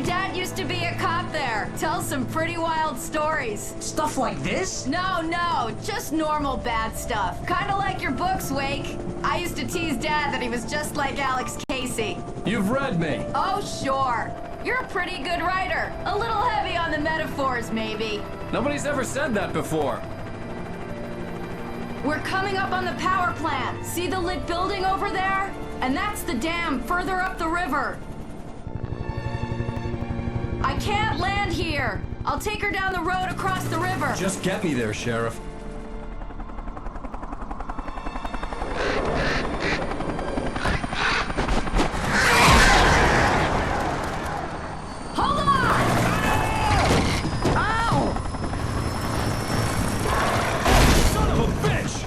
dad used to be a cop there. Tells some pretty wild stories. Stuff like this? No, just normal bad stuff. Kinda like your books, Wake. I used to tease Dad that he was just like Alex Casey. You've read me. Oh, sure. You're a pretty good writer. A little heavy on the metaphors, maybe. Nobody's ever said that before. We're coming up on the power plant. See the lit building over there? And that's the dam further up the river. I can't land here. I'll take her down the road across the river. Just get me there, Sheriff. Hold on! Ow! Son of a bitch!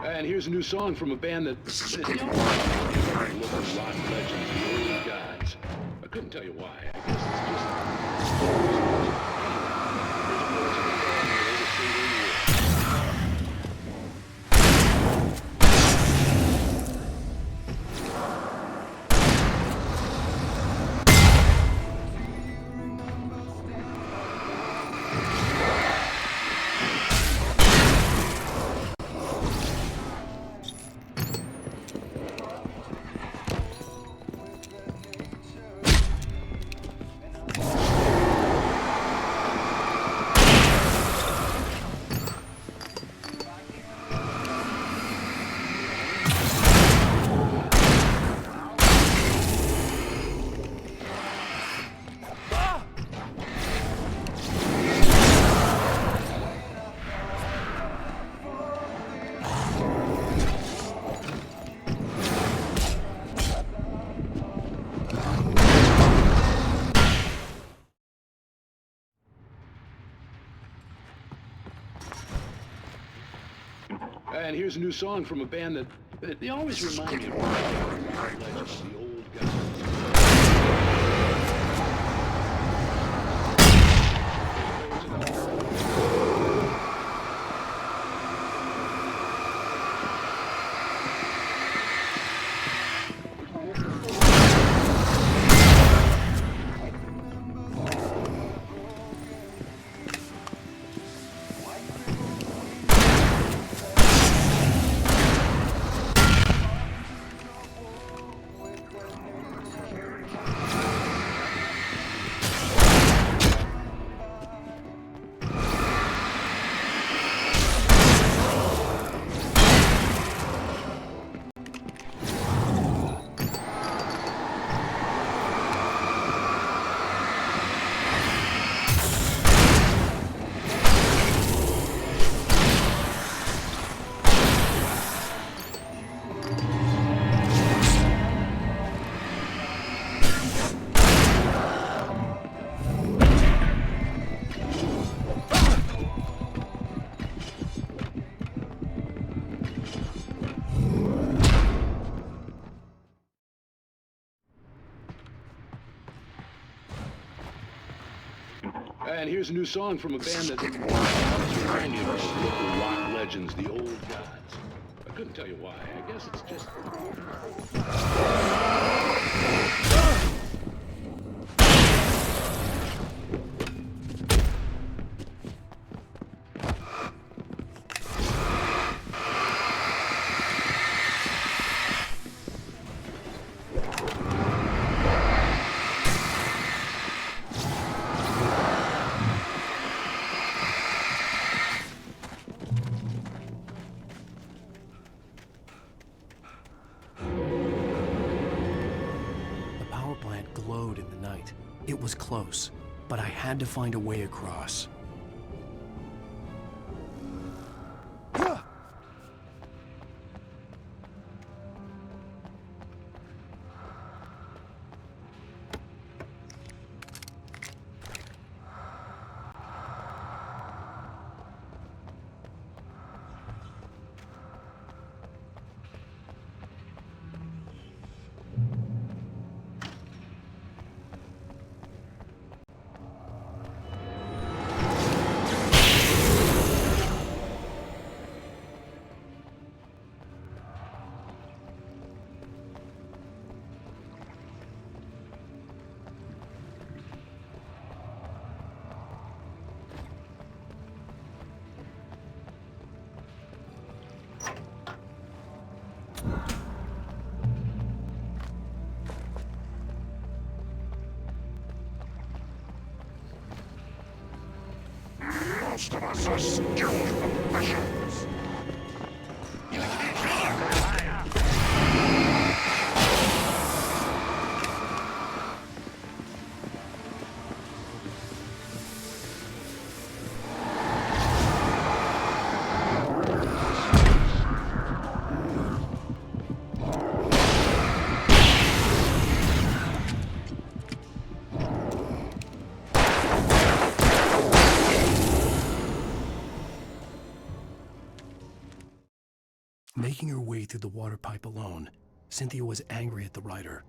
And here's a new song from a band that local rock legends, the old gods. I couldn't tell you why. I guess it's just... And here's a new song from a band that they always remind me of rock legends, the old gods. And here's a new song from a band that remind you of local rock legends, the old gods. I couldn't tell you why. I guess it's just... Glowed in the night. It was close, but I had to find a way across. Most of us are skilled professionals. Making her way through the water pipe alone, Cynthia was angry at the writer.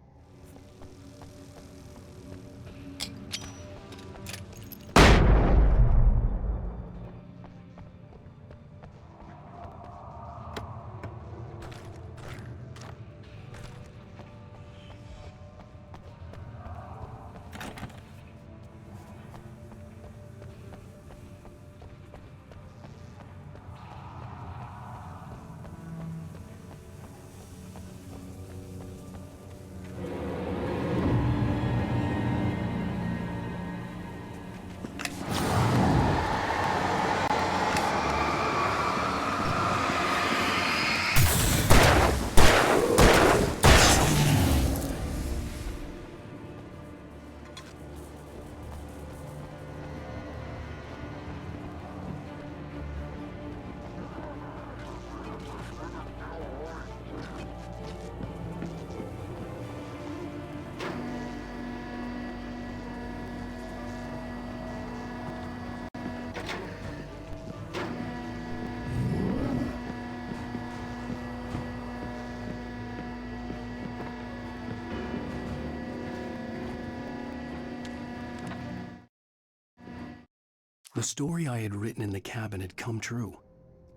The story I had written in the cabin had come true.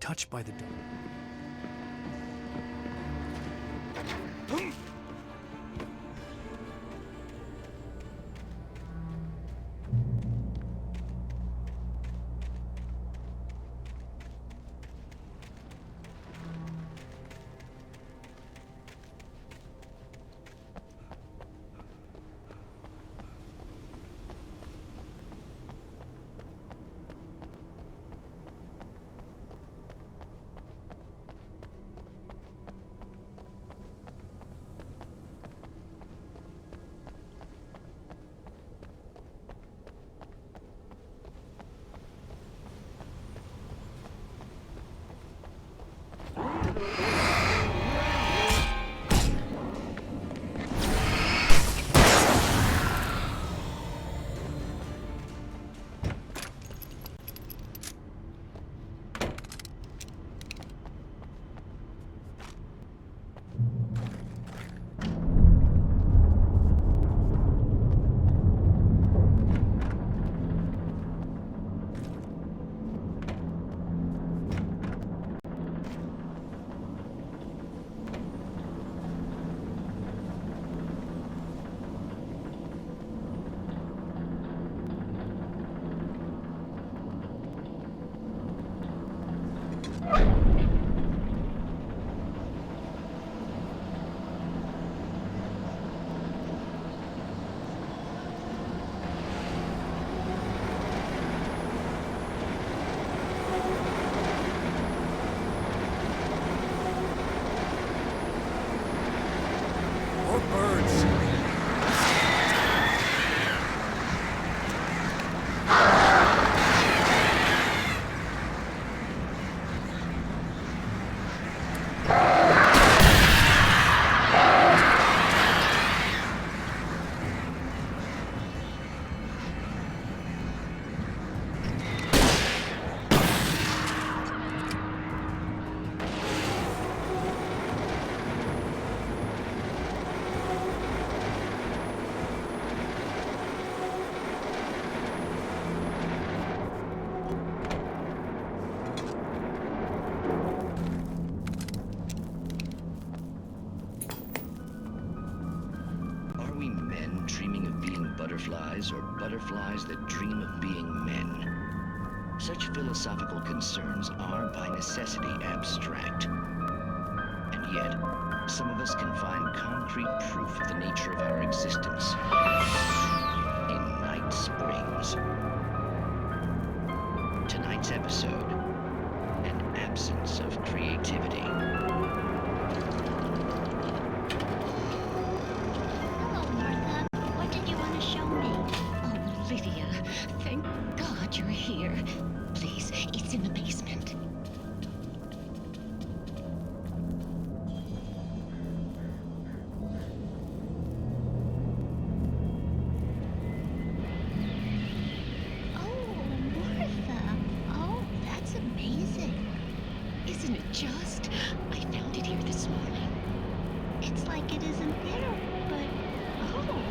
Touched by the dark. fireflies or butterflies that dream of being men. Such philosophical concerns are by necessity abstract. And yet, some of us can find concrete proof of the nature of our existence in Night Springs. Tonight's episode, an absence of creativity. Hello, Martha. What did you want to show me? Oh, Lydia, thank God you're here. Please, it's in the basement. Isn't it just? I found it here this morning. It's like it isn't there, but oh,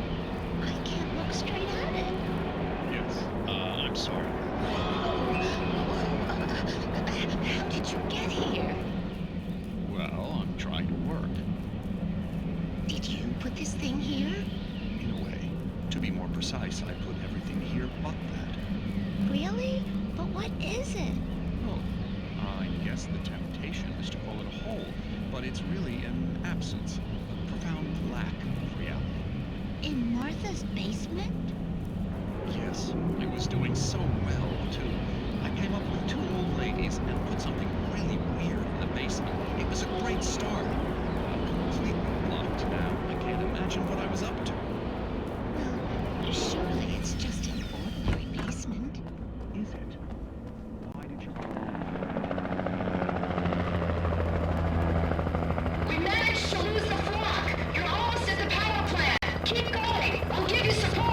I can't look straight at it. Yes, I'm sorry. How did you get here? Well, I'm trying to work. Did you put this thing here? In a way. To be more precise, I put everything here but that. Really? But what is it? Oh, I guess the temptation is to call it a hole, but it's really an absence, a profound lack of reality. In Martha's basement? Yes, I was doing so well, too. I came up with 2 old ladies and put something really weird in the basement. It was a great start. I'm completely blocked now. I can't imagine what I was up to. Well, surely it's just an ordinary basement. Is it? Why did you... We managed to lose the flock! You're almost at the power plant! Keep going! I'll give you support!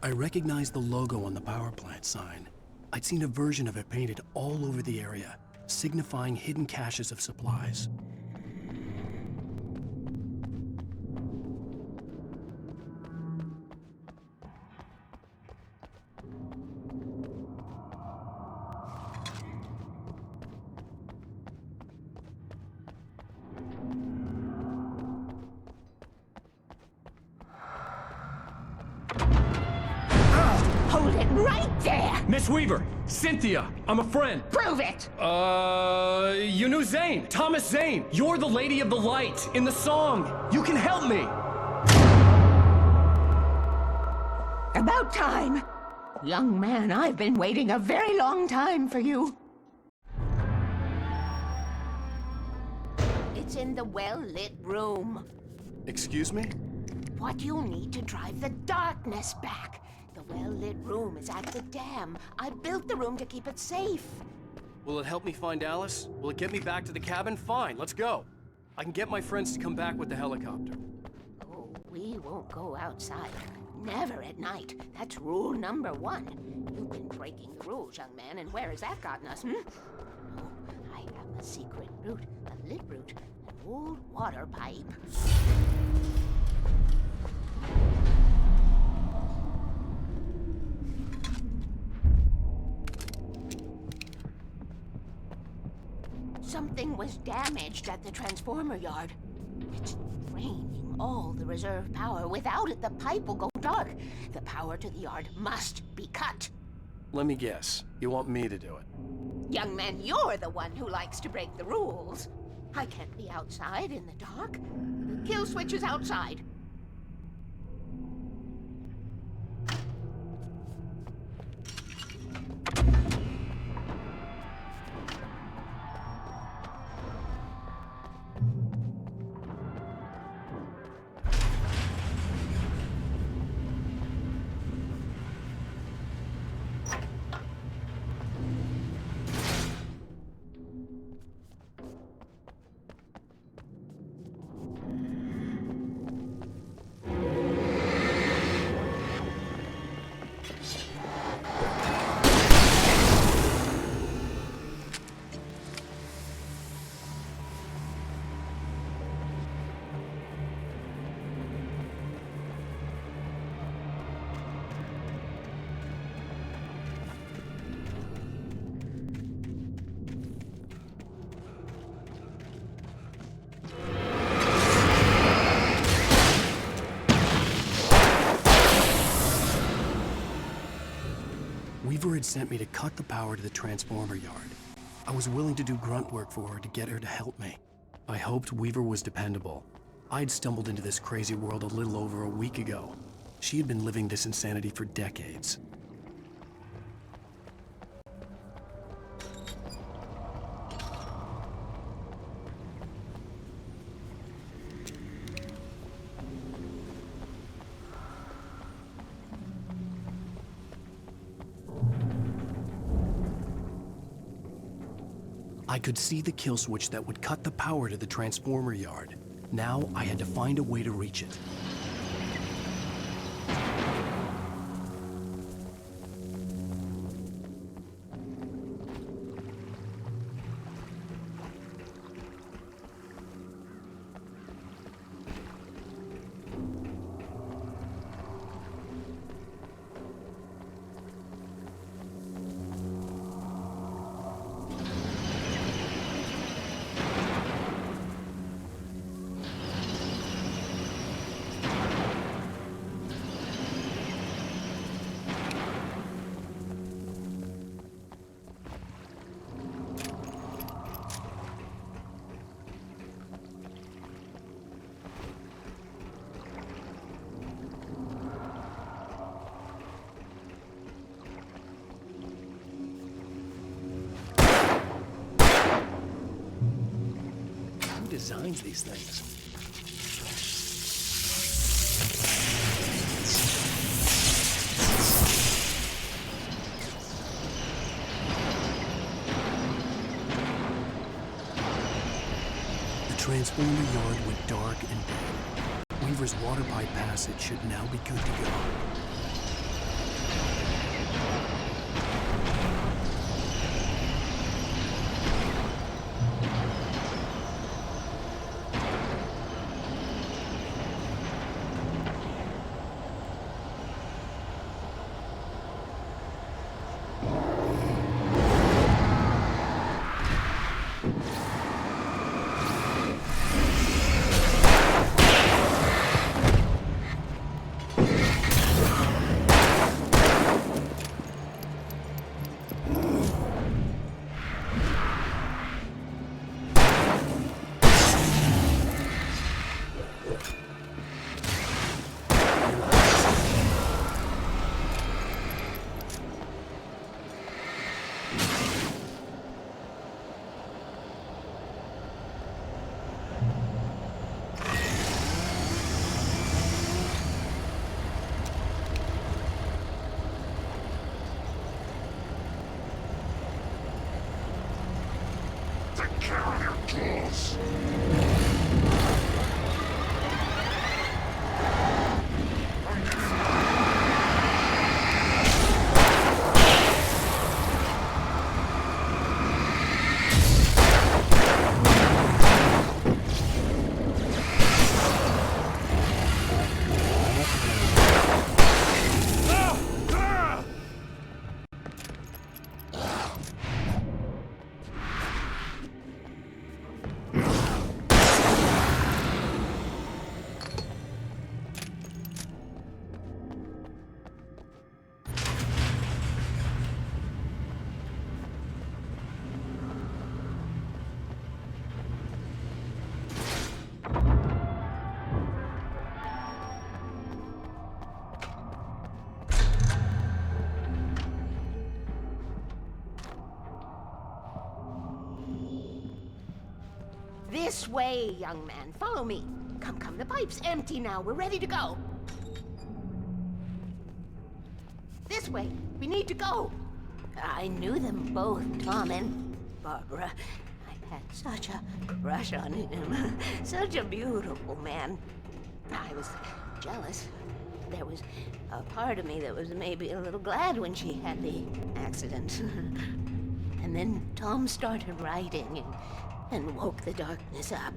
I recognized the logo on the power plant sign. I'd seen a version of it painted all over the area, signifying hidden caches of supplies. Hold it right there! Miss Weaver! Cynthia! I'm a friend! Prove it! You knew Zane! Thomas Zane! You're the Lady of the Light in the song! You can help me! About time! Young man, I've been waiting a very long time for you. It's in the well-lit room. Excuse me? What you need to drive the darkness back. The well-lit room is at the dam. I built the room to keep it safe. Will it help me find Alice? Will it get me back to the cabin? Fine, let's go. I can get my friends to come back with the helicopter. Oh, we won't go outside. Never at night. That's rule number 1. You've been breaking the rules, young man, and where has that gotten us, Oh, I have a secret route, a lit route, an old water pipe. Something was damaged at the transformer yard. It's draining all the reserve power. Without it, the pipe will go dark. The power to the yard must be cut. Let me guess. You want me to do it? Young man, you're the one who likes to break the rules. I can't be outside in the dark. The kill switch is outside. Weaver had sent me to cut the power to the transformer yard. I was willing to do grunt work for her to get her to help me. I hoped Weaver was dependable. I'd stumbled into this crazy world a little over a week ago. She had been living this insanity for decades. I could see the kill switch that would cut the power to the transformer yard. Now I had to find a way to reach it. Who designs these things? The transformer yard went dark and dead. Weaver's water pipe passage should now be good to go. This way, young man. Follow me. Come, come. The pipe's empty now. We're ready to go. This way. We need to go. I knew them both, Tom and Barbara. I had such a crush on him. Such a beautiful man. I was jealous. There was a part of me that was maybe a little glad when she had the accident. And then Tom started writing and woke the darkness up.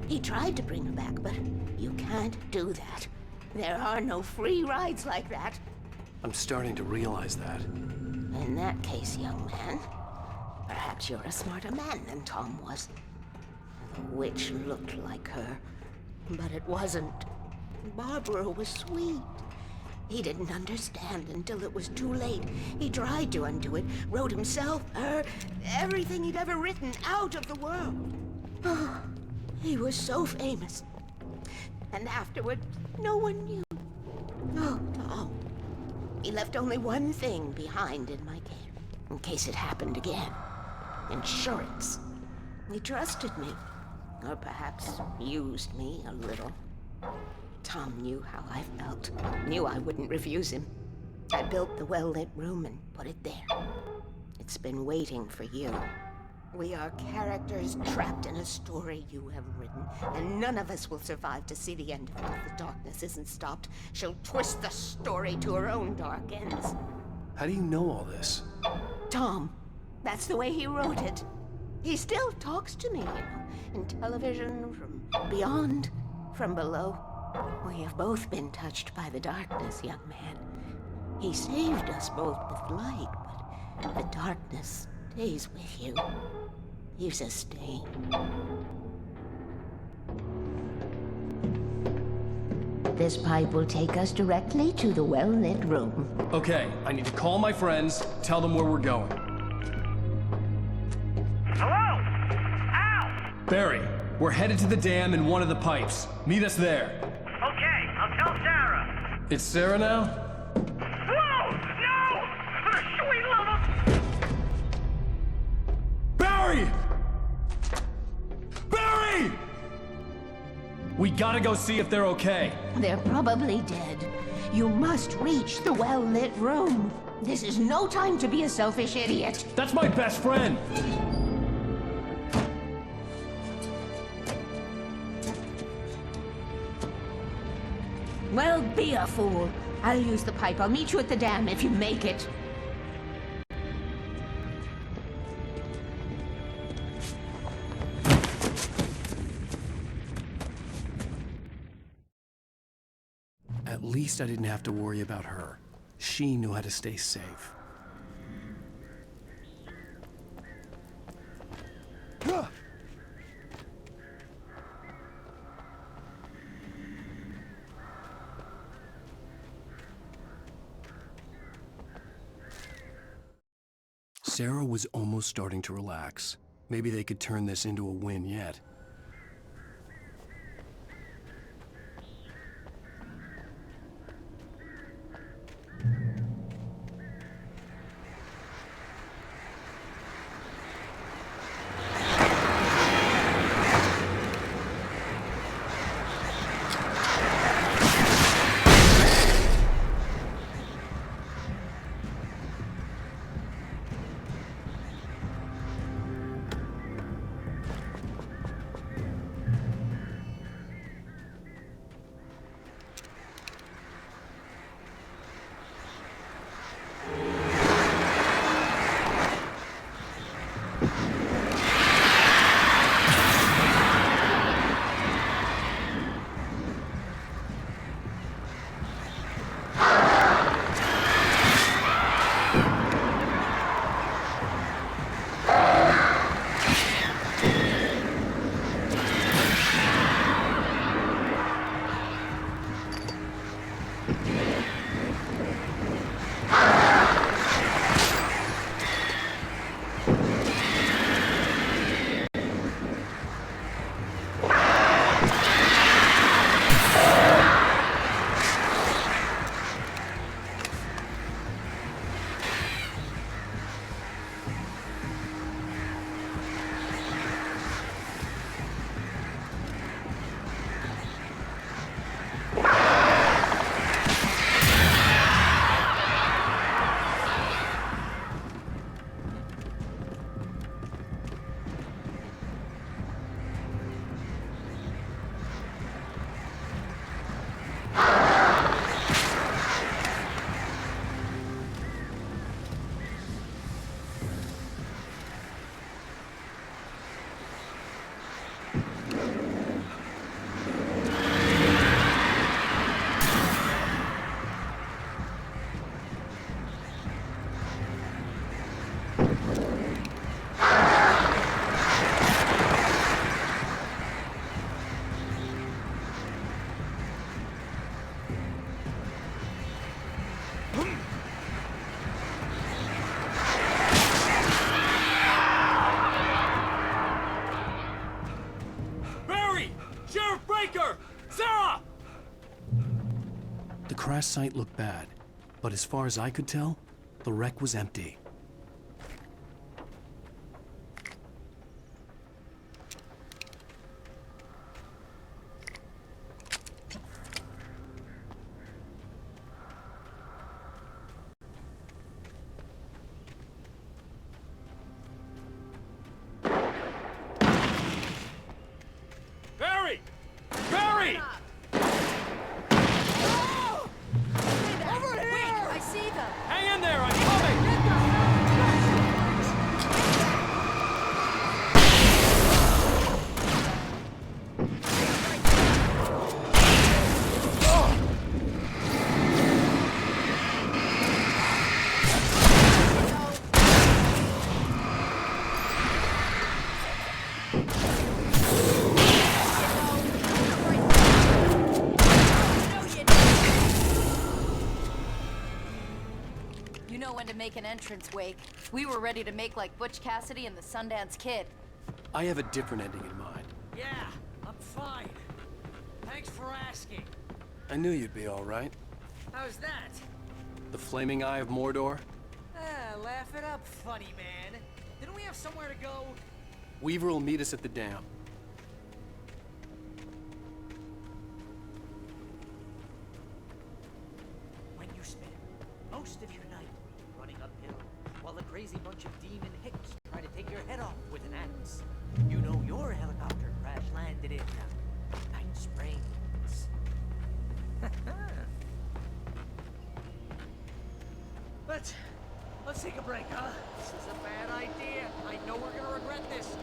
He tried to bring her back, but you can't do that. There are no free rides like that. I'm starting to realize that. In that case, young man, perhaps you're a smarter man than Tom was. The witch looked like her, but it wasn't. Barbara was sweet. He didn't understand until it was too late. He tried to undo it, wrote himself, her, everything he'd ever written out of the world. Oh, he was so famous. And afterward, no one knew. Oh, Tom. He left only one thing behind in my care, in case it happened again. Insurance. He trusted me, or perhaps used me a little. Tom knew how I felt, knew I wouldn't refuse him. I built the well-lit room and put it there. It's been waiting for you. We are characters trapped in a story you have written, and none of us will survive to see the end of it if the darkness isn't stopped. She'll twist the story to her own dark ends. How do you know all this? Tom, that's the way he wrote it. He still talks to me, you know, in television, from beyond, from below. We have both been touched by the darkness, young man. He saved us both with light, but the darkness stays with you. Leaves a stain. This pipe will take us directly to the well-lit room. Okay, I need to call my friends, tell them where we're going. Hello? Al! Barry, we're headed to the dam in one of the pipes. Meet us there. Okay, I'll tell Sarah. It's Sarah now? Whoa! No! For the sweet love of... Barry! Barry! We gotta go see if they're okay. They're probably dead. You must reach the well-lit room. This is no time to be a selfish idiot. That's my best friend! Well, be a fool. I'll use the pipe. I'll meet you at the dam if you make it. At least I didn't have to worry about her. She knew how to stay safe. Sarah was almost starting to relax. Maybe they could turn this into a win yet. The crash site looked bad, but as far as I could tell, the wreck was empty. Barry! Barry! I see them. Hang in there, I'm coming! You know when to make an entrance, Wake. We were ready to make like Butch Cassidy and the Sundance Kid. I have a different ending in mind. Yeah, I'm fine. Thanks for asking. I knew you'd be all right. How's that? The flaming eye of Mordor? Laugh it up, funny man. Didn't we have somewhere to go? Weaver will meet us at the dam. When you spend most of your night running uphill while a crazy bunch of demon hicks try to take your head off with an axe, you know your helicopter crash landed in Night Springs. Let's take a break, huh? This is a bad idea. I know we're gonna regret this.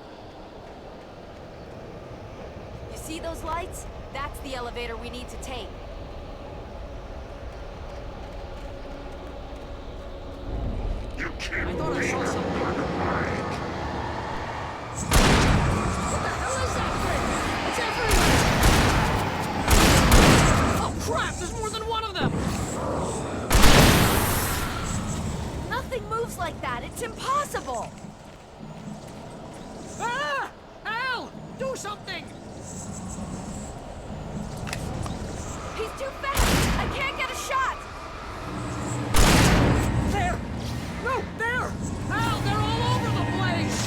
You see those lights? That's the elevator we need to take. I thought I saw something. What the hell is that thing? It's everywhere! Oh crap! There's more than one of them! Nothing moves like that. It's impossible. Ah! Al! Do something! He's too fast. I can't get a shot. There! No, there! Al, they're all over the place!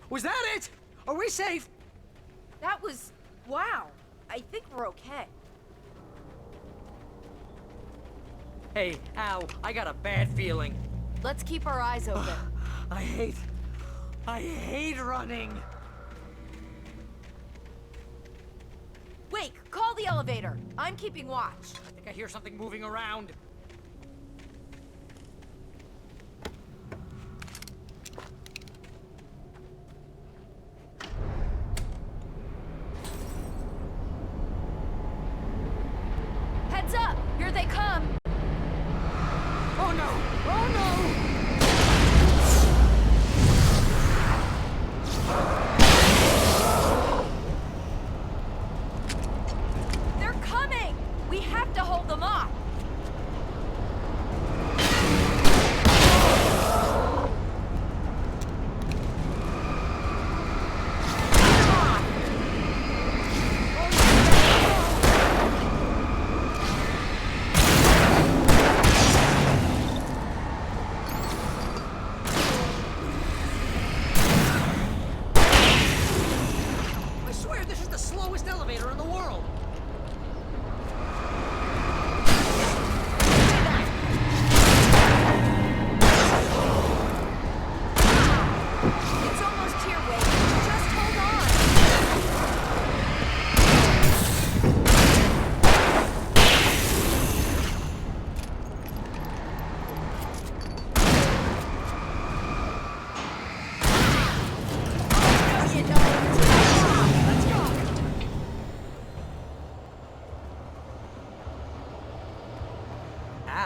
Was that it? Are we safe? That was... wow. I think we're okay. Hey, Al, I got a bad feeling. Let's keep our eyes open. I hate running. Wake, call the elevator. I'm keeping watch. I think I hear something moving around. Heads up! Here they come! Oh no! Oh no! They're coming! We have to hold them off!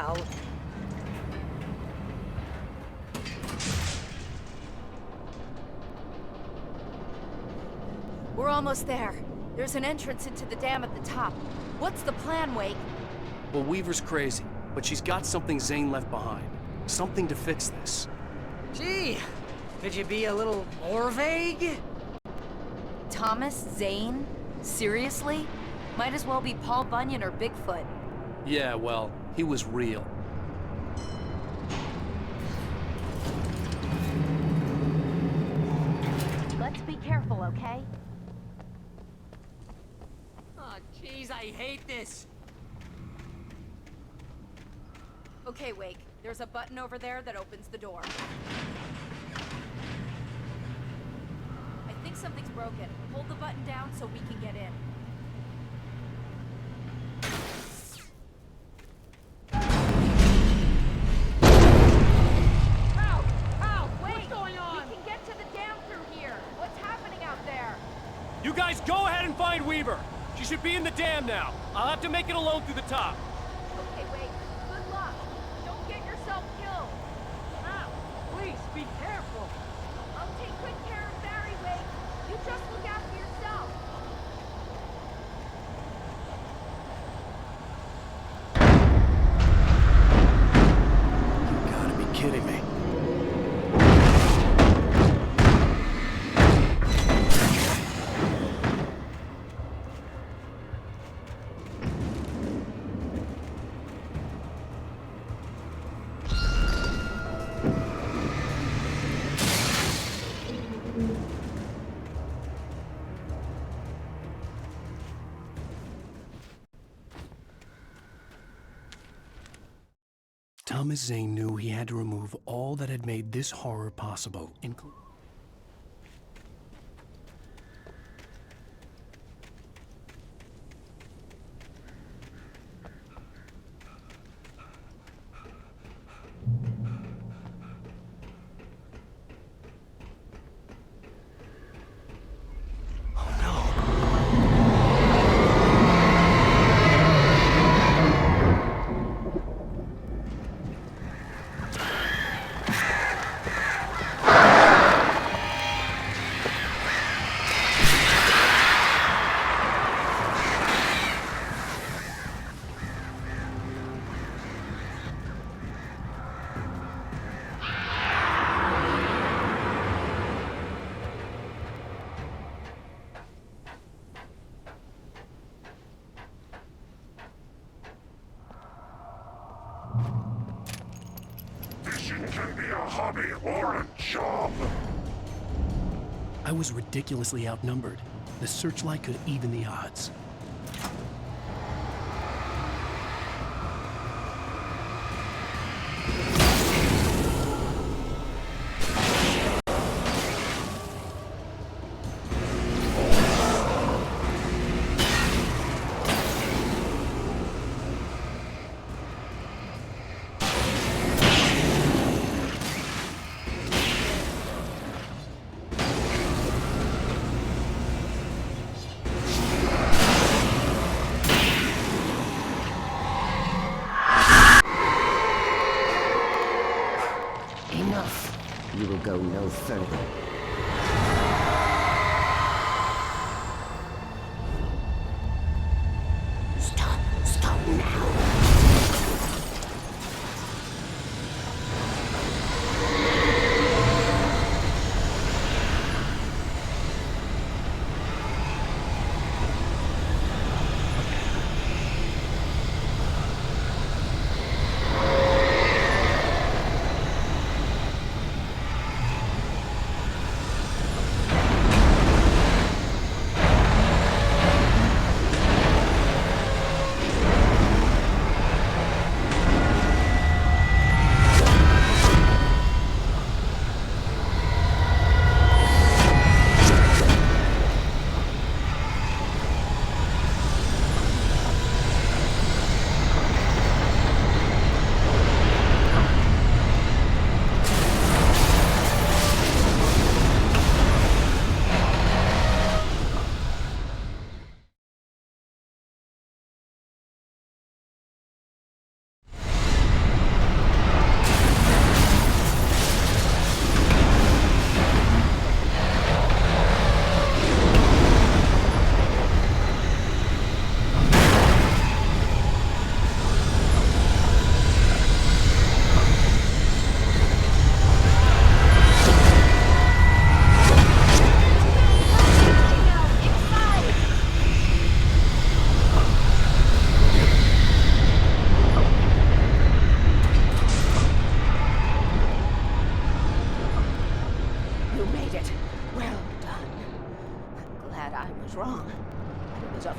pal. We're almost there. There's an entrance into the dam at the top. What's the plan, Wake? Well, Weaver's crazy, but she's got something Zane left behind. Something to fix this. Gee, could you be a little more vague? Thomas Zane? Seriously? Might as well be Paul Bunyan or Bigfoot. Yeah, well, he was real. Let's be careful, okay? Oh, jeez, I hate this. Okay, Wake. There's a button over there that opens the door. I think something's broken. Hold the button down so we can get in. What's going on? We can get to the dam through here. What's happening out there? You guys go ahead and find Weaver. She should be in the dam now. I'll have to make it alone through the top. Okay, Wake. Good luck. Don't get yourself killed. Ow! Please, be careful. I'll take good care of Barry, Wake. You just look after yourself. You gotta be kidding me. Thomas Zane knew he had to remove all that had made this horror possible, including... Can be a hobby or a job. I was ridiculously outnumbered. The searchlight could even the odds. You will go no further. Stop now.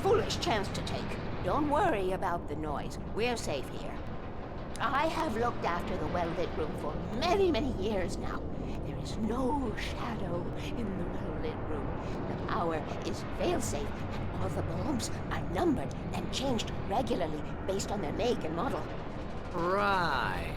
foolish chance to take. Don't worry about the noise. We're safe here. I have looked after the well-lit room for many, many years now. There is no shadow in the well-lit room. The power is fail-safe, and all the bulbs are numbered and changed regularly based on their make and model. Right.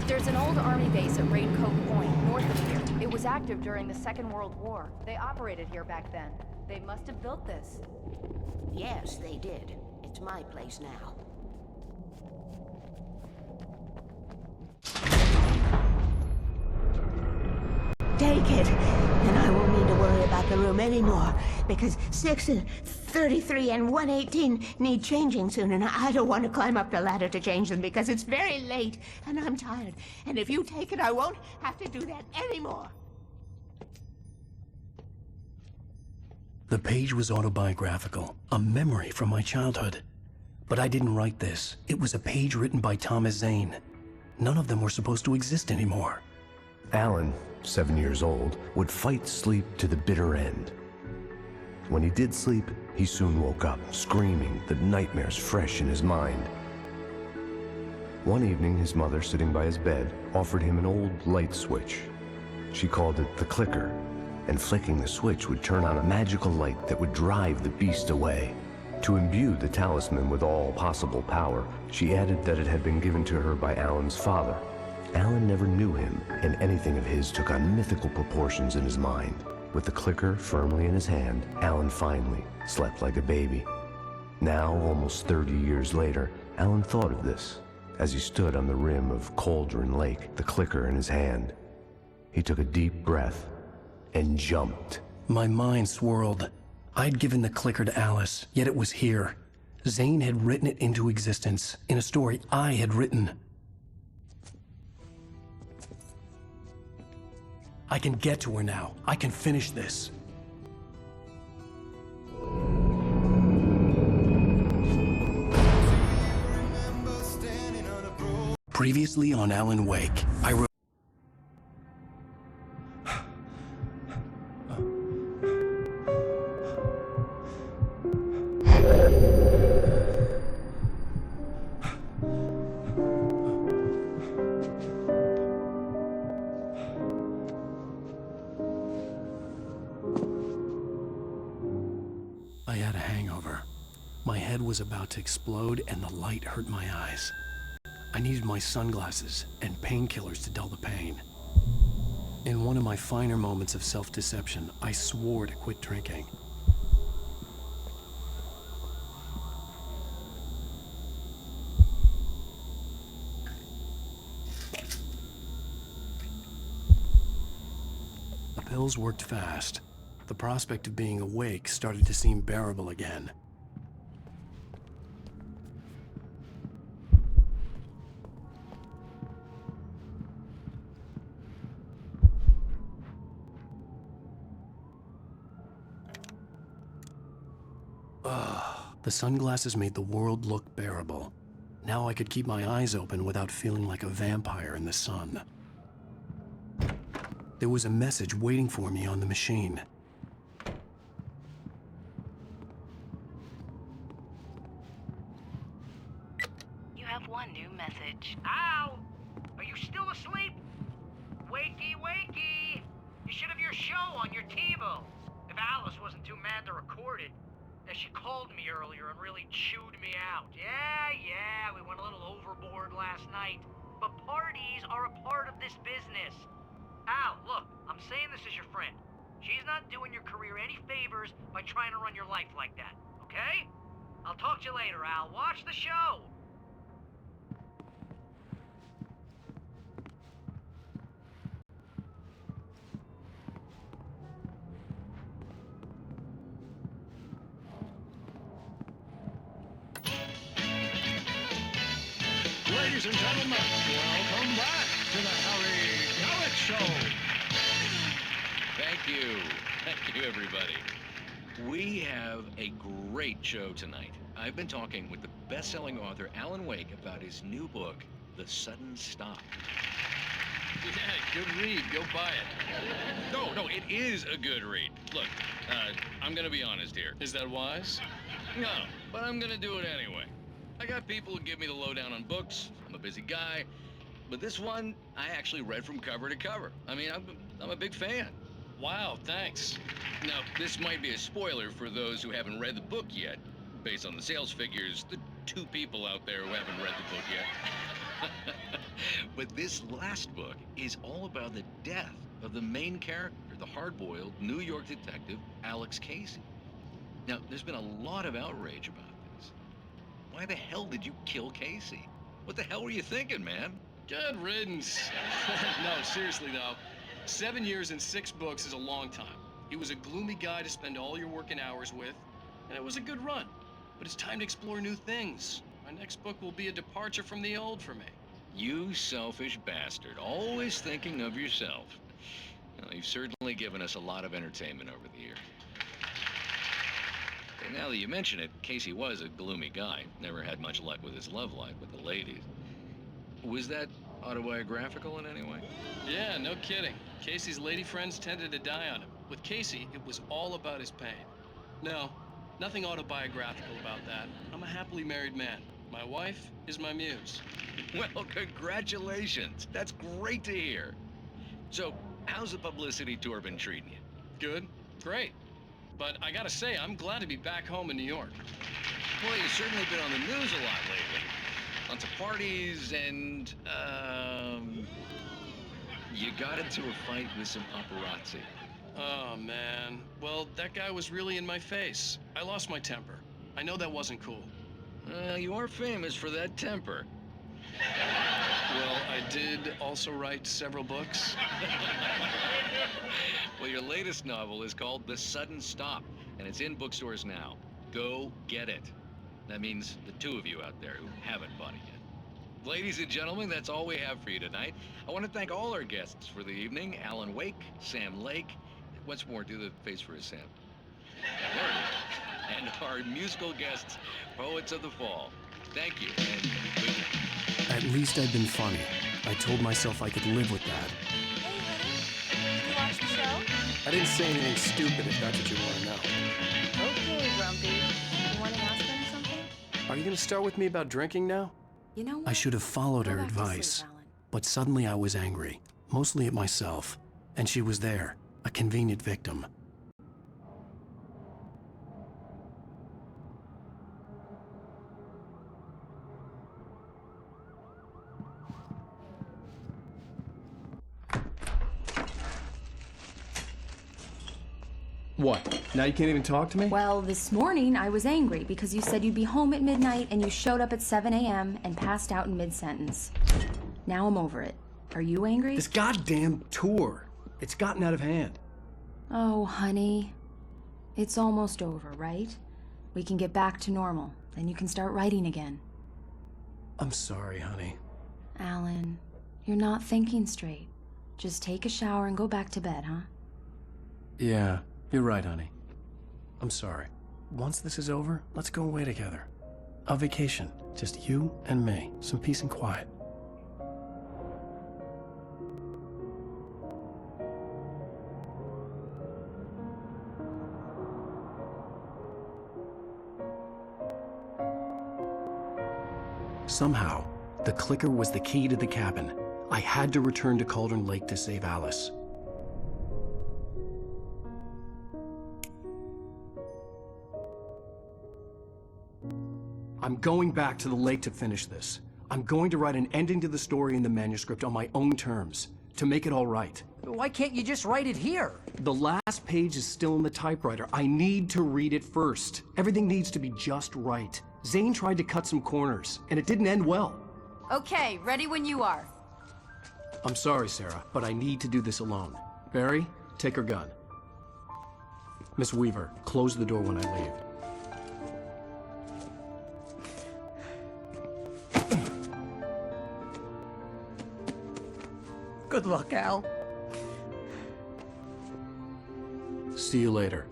There's an old army base at Raincoat Point, north of here. It was active during the Second World War. They operated here back then. They must have built this. Yes, they did. It's my place now. Take it, and I won't need to worry about the room anymore, because 6 and 33 and 118 need changing soon, and I don't want to climb up the ladder to change them because it's very late, and I'm tired. And if you take it, I won't have to do that anymore. The page was autobiographical, a memory from my childhood. But I didn't write this. It was a page written by Thomas Zane. None of them were supposed to exist anymore. Alan, 7 years old, would fight sleep to the bitter end. When he did sleep, he soon woke up, screaming, the nightmares fresh in his mind. One evening, his mother, sitting by his bed, offered him an old light switch. She called it the clicker, and flicking the switch would turn on a magical light that would drive the beast away. To imbue the talisman with all possible power, she added that it had been given to her by Alan's father. Alan never knew him, and anything of his took on mythical proportions in his mind. With the clicker firmly in his hand, Alan finally slept like a baby. Now, almost 30 years later, Alan thought of this as he stood on the rim of Cauldron Lake, the clicker in his hand. He took a deep breath and jumped. My mind swirled. I'd given the clicker to Alice, yet it was here. Zane had written it into existence, in a story I had written. I can get to her now. I can finish this. Previously on Alan Wake, I wrote... I had a hangover. My head was about to explode and the light hurt my eyes. I needed my sunglasses and painkillers to dull the pain. In one of my finer moments of self-deception, I swore to quit drinking. The pills worked fast. The prospect of being awake started to seem bearable again. The sunglasses made the world look bearable. Now I could keep my eyes open without feeling like a vampire in the sun. There was a message waiting for me on the machine. You have one new message. Al! Are you still asleep? Wakey, wakey! You should have your show on your TiVo. If Alice wasn't too mad to record it. She called me earlier and really chewed me out. Yeah, we went a little overboard last night. But parties are a part of this business. Al, look, I'm saying this as your friend. She's not doing your career any favors by trying to run your life like that, okay? I'll talk to you later, Al. Watch the show! Ladies and gentlemen, welcome back to the Harry Gallic Show. Thank you. Thank you, everybody. We have a great show tonight. I've been talking with the best-selling author Alan Wake about his new book, The Sudden Stop. Yeah, good read. Go buy it. No, it is a good read. Look, I'm gonna be honest here. Is that wise? No, but I'm gonna do it anyway. I got people who give me the lowdown on books. I'm a busy guy. But this one, I actually read from cover to cover. I mean, I'm a big fan. Wow, thanks. Now, this might be a spoiler for those who haven't read the book yet. Based on the sales figures, the 2 people out there who haven't read the book yet. But this last book is all about the death of the main character, the hard-boiled New York detective, Alex Casey. Now, there's been a lot of outrage about this. Why the hell did you kill Casey? What the hell were you thinking, man? Good riddance. No, seriously though. 7 years and 6 books is a long time. He was a gloomy guy to spend all your working hours with, and it was a good run. But it's time to explore new things. My next book will be a departure from the old for me. You selfish bastard, always thinking of yourself. Well, you've certainly given us a lot of entertainment over the years. And now that you mention it, Casey was a gloomy guy. Never had much luck with his love life with the ladies. Was that autobiographical in any way? Yeah, no kidding. Casey's lady friends tended to die on him. With Casey, it was all about his pain. No, nothing autobiographical about that. I'm a happily married man. My wife is my muse. Well, congratulations. That's great to hear. So, how's the publicity tour been treating you? Good. Great. But I gotta say, I'm glad to be back home in New York. Well, you've certainly been on the news a lot lately. Lots of parties and, you got into a fight with some paparazzi. Oh, man. Well, that guy was really in my face. I lost my temper. I know that wasn't cool. You are famous for that temper. Well, I did also write several books. Well, your latest novel is called The Sudden Stop, and it's in bookstores now. Go get it. That means the 2 of you out there who haven't bought it yet. Ladies and gentlemen, that's all we have for you tonight. I want to thank all our guests for the evening. Alan Wake, Sam Lake. Once more, do the face for a Sam. There it is. And our musical guests, Poets of the Fall. Thank you, and good night. At least I'd been funny. I told myself I could live with that. Hey, honey. Did you watch the show? I didn't say anything stupid if that's what you want to know. Okay, Grumpy. You want to ask them something? Are you going to start with me about drinking now? You know what? I should have followed Go her back to advice. sleep, Alan. But suddenly I was angry, mostly at myself. And she was there, a convenient victim. What? Now you can't even talk to me? Well, this morning I was angry because you said you'd be home at midnight and you showed up at 7 a.m. and passed out in mid-sentence. Now I'm over it. Are you angry? This goddamn tour. It's gotten out of hand. Oh, honey. It's almost over, right? We can get back to normal. Then you can start writing again. I'm sorry, honey. Alan, you're not thinking straight. Just take a shower and go back to bed, huh? Yeah, you're right, honey. I'm sorry. Once this is over, let's go away together. A vacation. Just you and me. Some peace and quiet. Somehow, the clicker was the key to the cabin. I had to return to Cauldron Lake to save Alice. I'm going back to the lake to finish this. I'm going to write an ending to the story in the manuscript on my own terms, to make it all right. Why can't you just write it here? The last page is still in the typewriter. I need to read it first. Everything needs to be just right. Zane tried to cut some corners, and it didn't end well. Okay, ready when you are. I'm sorry, Sarah, but I need to do this alone. Barry, take her gun. Miss Weaver, close the door when I leave. Good luck, Al. See you later.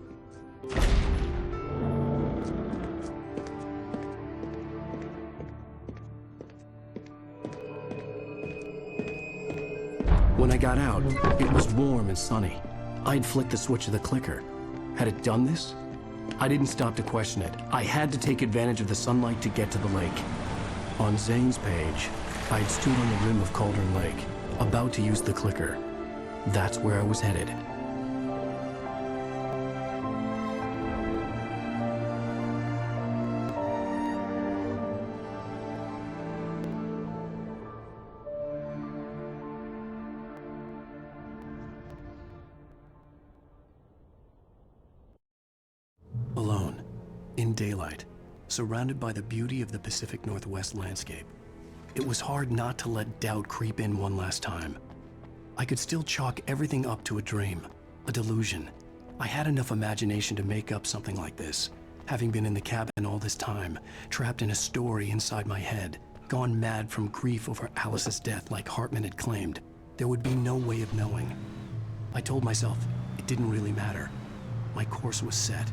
got out, it was warm and sunny. I'd flicked the switch of the clicker. Had it done this? I didn't stop to question it. I had to take advantage of the sunlight to get to the lake. On Zane's page, I'd stood on the rim of Cauldron Lake, about to use the clicker. That's where I was headed. Alone, in daylight, surrounded by the beauty of the Pacific Northwest landscape. It was hard not to let doubt creep in one last time. I could still chalk everything up to a dream, a delusion. I had enough imagination to make up something like this, having been in the cabin all this time, trapped in a story inside my head, gone mad from grief over Alice's death like Hartman had claimed. There would be no way of knowing. I told myself it didn't really matter. My course was set.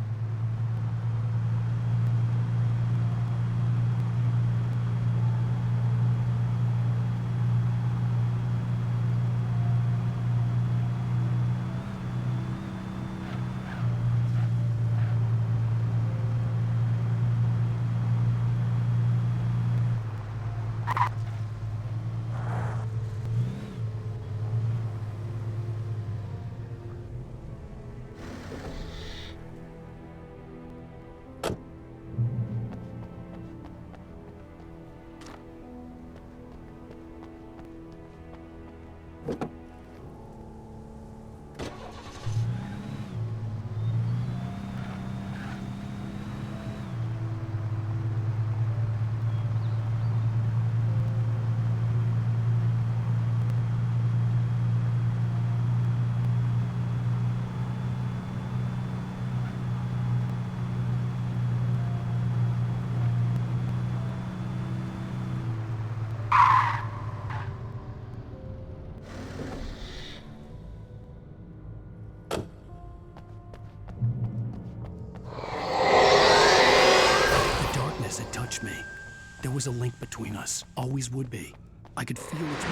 Me. There was a link between us, always would be. I could feel its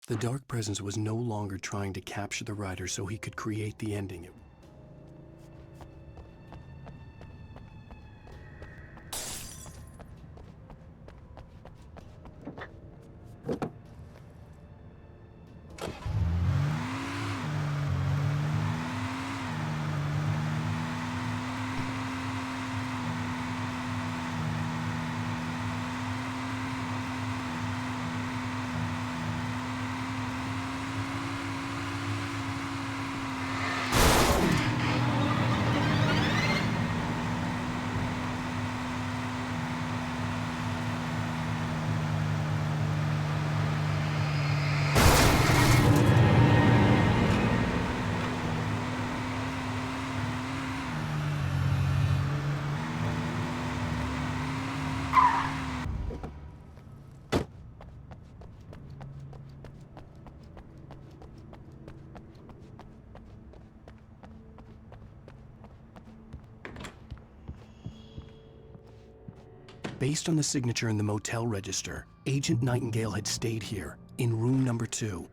The Dark Presence was no longer trying to capture the rider so he could create the ending. Based on the signature in the motel register, Agent Nightingale had stayed here, in room number 2.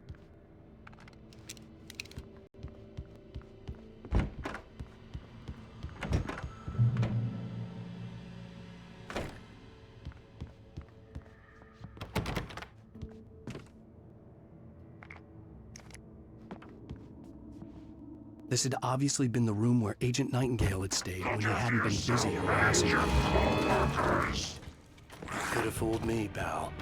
This had obviously been the room where Agent Nightingale had stayed when he hadn't been busy harassing her. Could have fooled me, pal.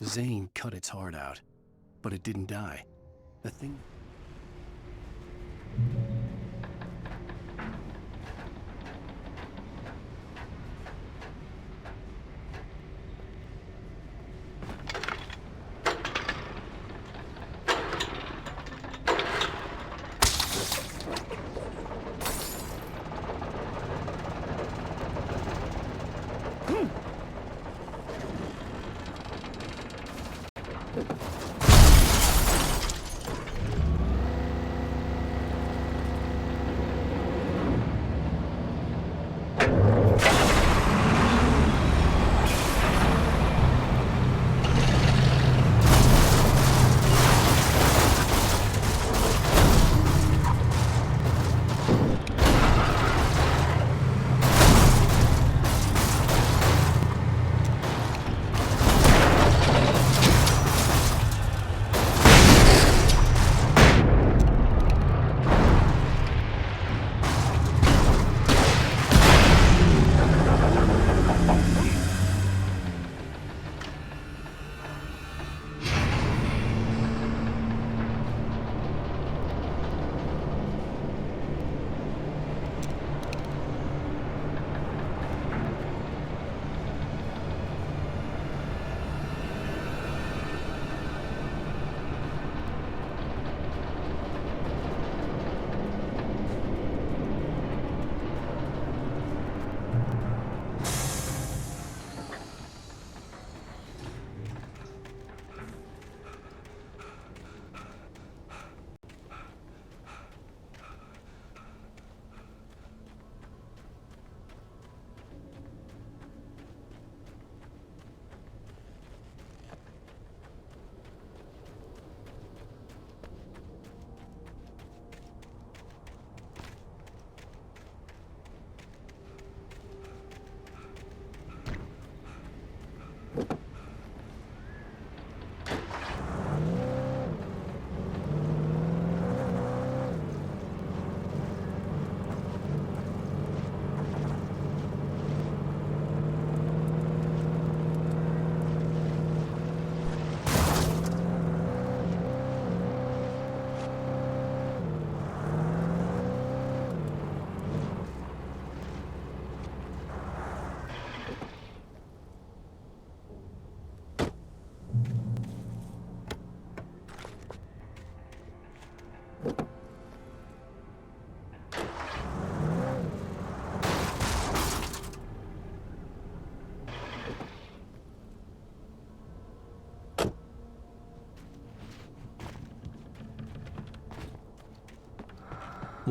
Zane cut its heart out, but it didn't die. The thing...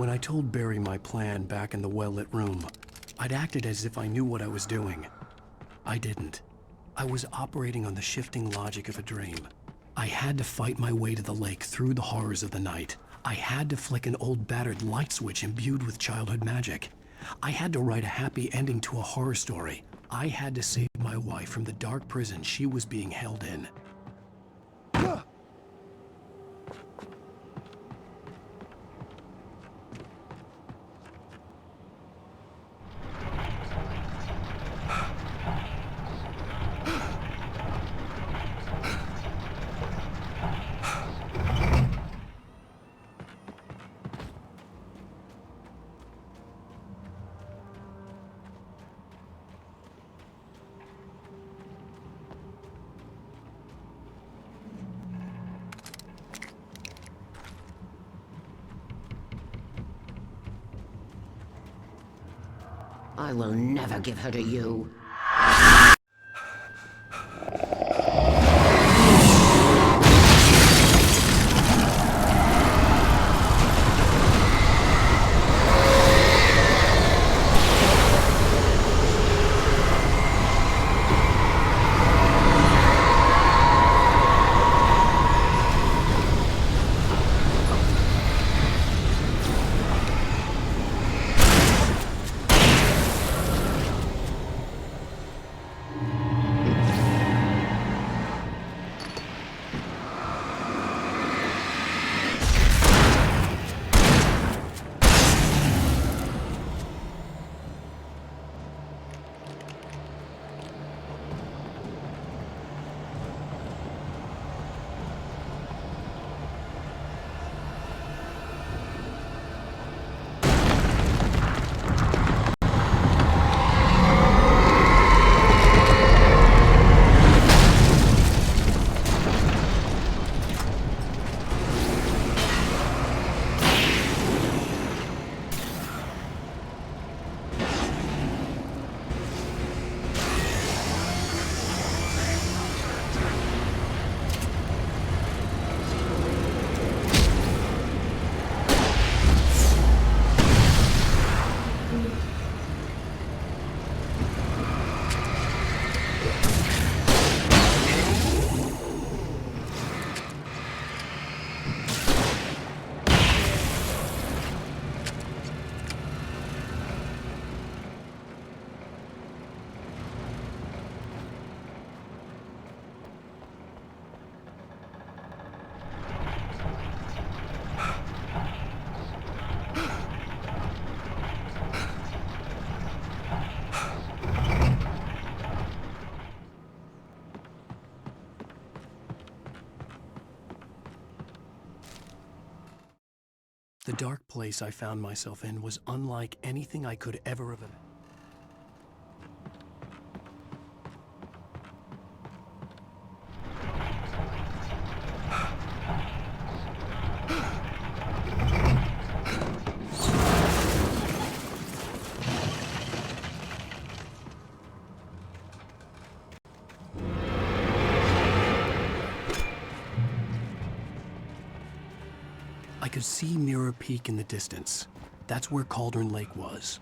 When I told Barry my plan back in the well-lit room, I'd acted as if I knew what I was doing. I didn't. I was operating on the shifting logic of a dream. I had to fight my way to the lake through the horrors of the night. I had to flick an old battered light switch imbued with childhood magic. I had to write a happy ending to a horror story. I had to save my wife from the dark prison she was being held in. I will never give her to you. The dark place I found myself in was unlike anything I could ever have imagined. I could see Mirror Peak in the distance. That's where Cauldron Lake was.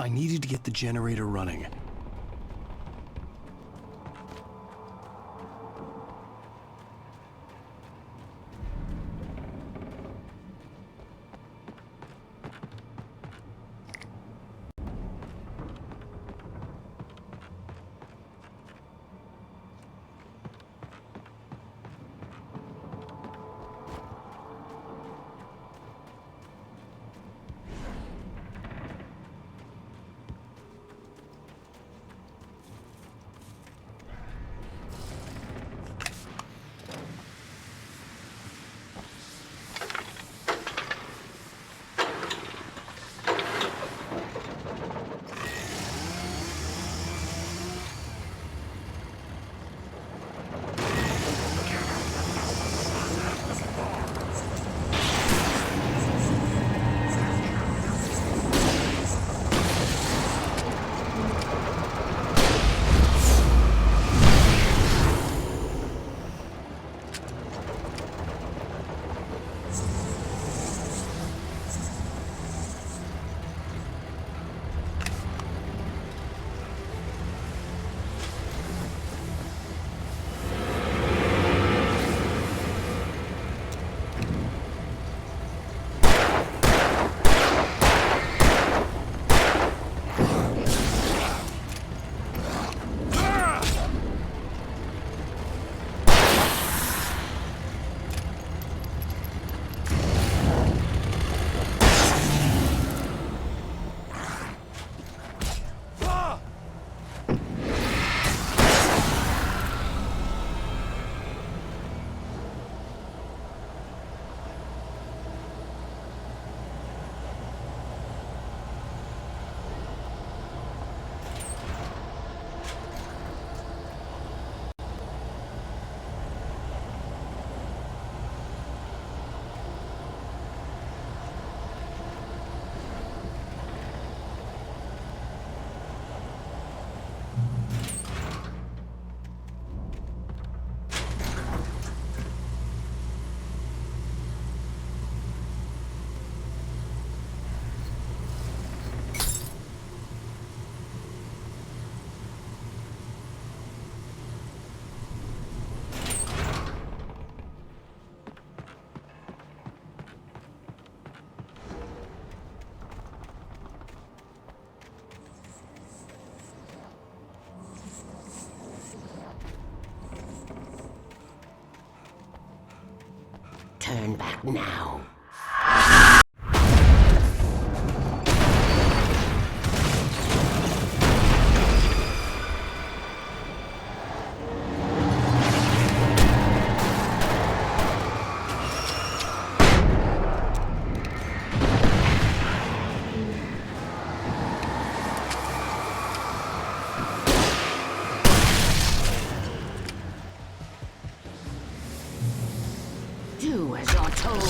I needed to get the generator running. Turn back now. Do as you're told.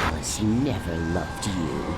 Alice never loved you.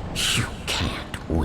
You can't win.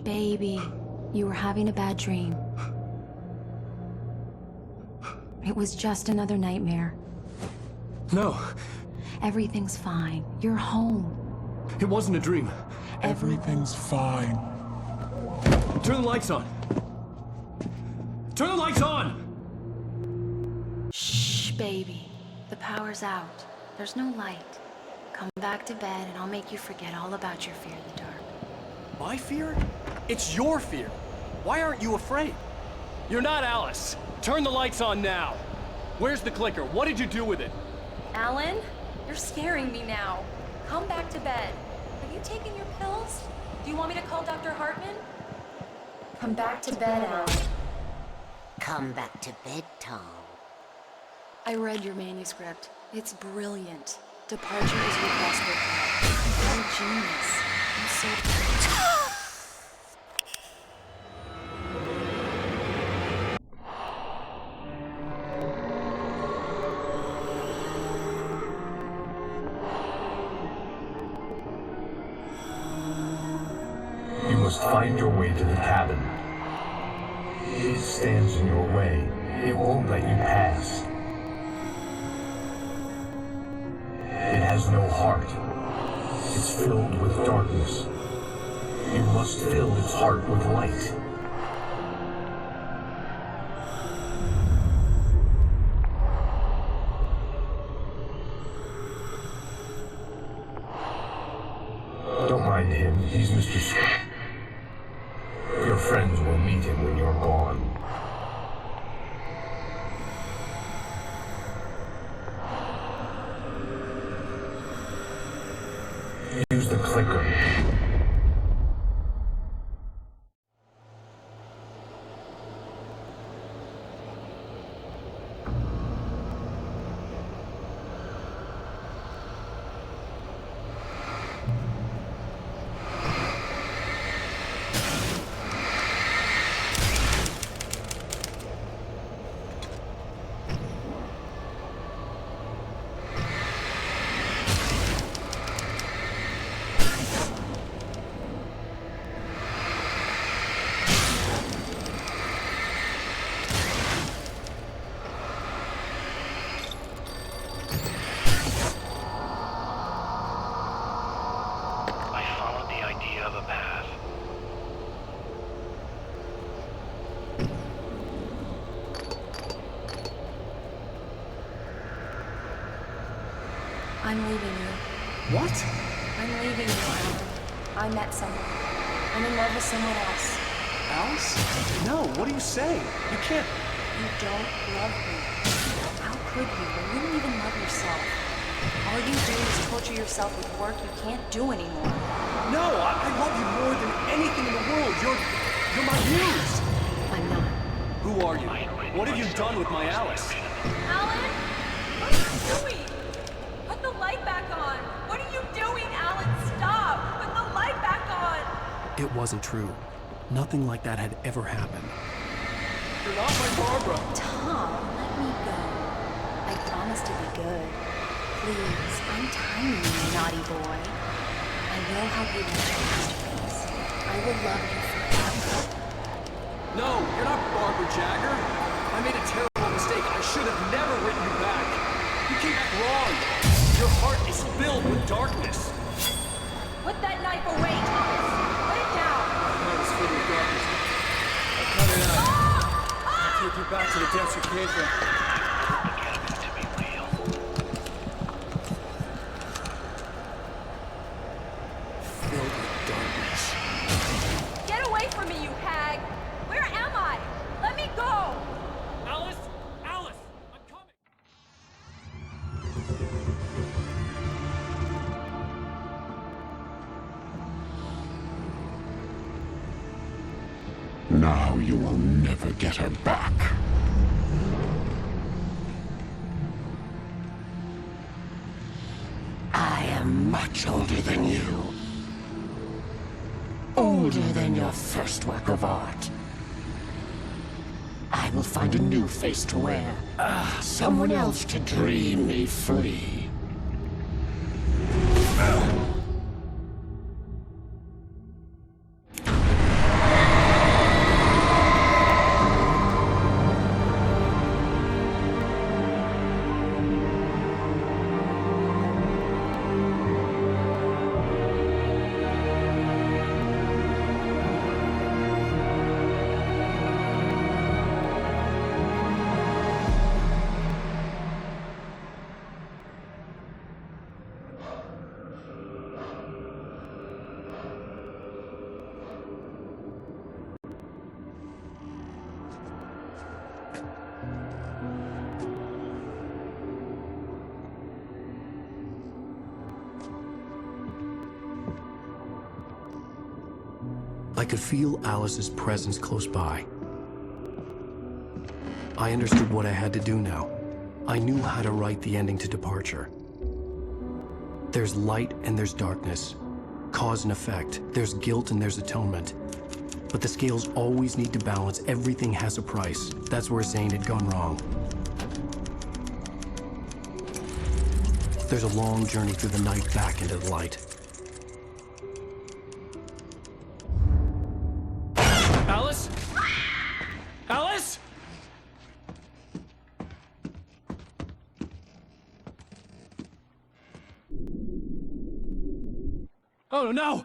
Baby, you were having a bad dream. It was just another nightmare. No. Everything's fine. You're home. It wasn't a dream. Everything's fine. Turn the lights on. Turn the lights on! Shh, baby. The power's out. There's no light. Come back to bed and I'll make you forget all about your fear of the dark. My fear? It's your fear. Why aren't you afraid? You're not Alice. Turn the lights on now. Where's the clicker? What did you do with it? Alan, you're scaring me now. Come back to bed. Have you taken your pills? Do you want me to call Dr. Hartman? Come back to bed, Alan. Come back to bed, Tom. I read your manuscript. It's brilliant. Departure is requested. You're a genius. I'm so proud. You must find your way to the cabin. It stands in your way. It won't let you pass. It has no heart. It's filled with darkness. You must fill its heart with light. Don't mind him. He's Mr. Scott. Your friends will meet him when you're gone. Use the clicker. I'm leaving you. What? I'm leaving you, Alan. I met someone. I'm in love with someone else. Alice? No, what are you saying? You can't... You don't love me. How could you? You don't even love yourself. All you do is torture yourself with work you can't do anymore. No, I love you more than anything in the world. You're my muse. I'm not. Who are you? What have you done with my Alice? Alan? What are you doing? Put the light back on. What are you doing, Alan? Stop. Put the light back on. It wasn't true. Nothing like that had ever happened. You're not my Barbara. Tom, let me go. I promise to be good. Please, I'm tiny, you naughty boy. I will help you reach your masterpiece. I will love you forever. No, you're not Barbara Jagger. I made a terrible mistake. I should have never written you back. You came back wrong. Your heart is filled with darkness. Put that knife away, Thomas. Put it down. My heart is filled with darkness. I'll cut it out. I'll take you back to the depths you came from. Filled with darkness. Get away from me, you hag. Where am I? Let me go. Alice! Alice! I'm coming! Now you will never get her back. I am much older than you. Older than your first work of art. I will find a new face to wear. Someone else to dream me free. I could feel Alice's presence close by. I understood what I had to do now. I knew how to write the ending to Departure. There's light and there's darkness. Cause and effect. There's guilt and there's atonement. But the scales always need to balance. Everything has a price. That's where Zane had gone wrong. There's a long journey through the night back into the light. Alice? Alice? Oh no!